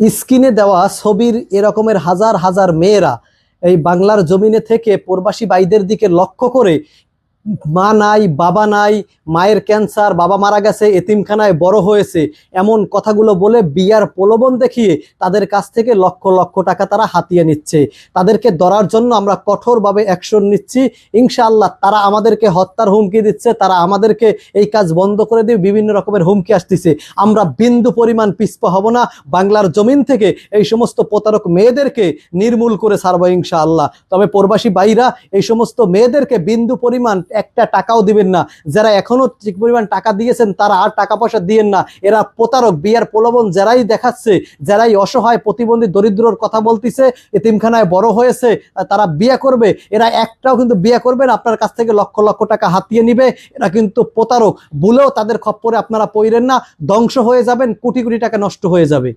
স্ক্রিনে দেওয়া ছবির এরকমের হাজার হাজার মেয়েরা এই বাংলার জমিনে থেকে প্রবাসী ভাইদের দিকে লক্ষ্য করে মা নাই, বাবা নাই, মায়ের ক্যান্সার, বাবা মারা গেছে, এতিমখানায় বড় হয়েছে, এমন কথাগুলো বলে বিয়ার প্রলোভন দেখিয়ে তাদের কাছ থেকে লক্ষ লক্ষ টাকা তারা হাতিয়ে নিচ্ছে। তাদেরকে ধরার জন্য আমরা কঠোরভাবে অ্যাকশন নিচ্ছি ইনশাআল্লাহ। তারা আমাদেরকে হত্যার হুমকি দিচ্ছে, তারা আমাদেরকে এই কাজ বন্ধ করে দিয়ে বিভিন্ন রকমের হুমকি আসতেছে। আমরা বিন্দু পরিমাণ পিছপা হব না। বাংলার জমিন থেকে এই সমস্ত প্রতারক মেয়েদেরকে নির্মূল করে ছাড়বো ইনশাআল্লাহ। তবে প্রবাসী ভাইরা এই সমস্ত মেয়েদেরকে বিন্দু পরিমাণ একটা টাকাও দিবেন না। যারা এখনো ঠিক পরিমাণ টাকা দিয়েছেন তারা আর টাকা পয়সা দিয়েন না। এরা প্রতারক, বিয়ার প্রলোভন যারাই দেখাচ্ছে, যারাই অসহায় প্রতিবন্ধী দরিদ্রর কথা বলতেছে, এতিমখানায় বড় হয়েছে, তারা বিয়ে করবে, এরা একটাও কিন্তু বিয়ে করবে না। আপনার কাছ থেকে লক্ষ লক্ষ টাকা হাতিয়ে নিবে। এরা কিন্তু প্রতারক। ভুলেও তাদের খপ্পরে আপনারা পড়েন না, ধ্বংস হয়ে যাবেন, কোটি কোটি টাকা নষ্ট হয়ে যাবে।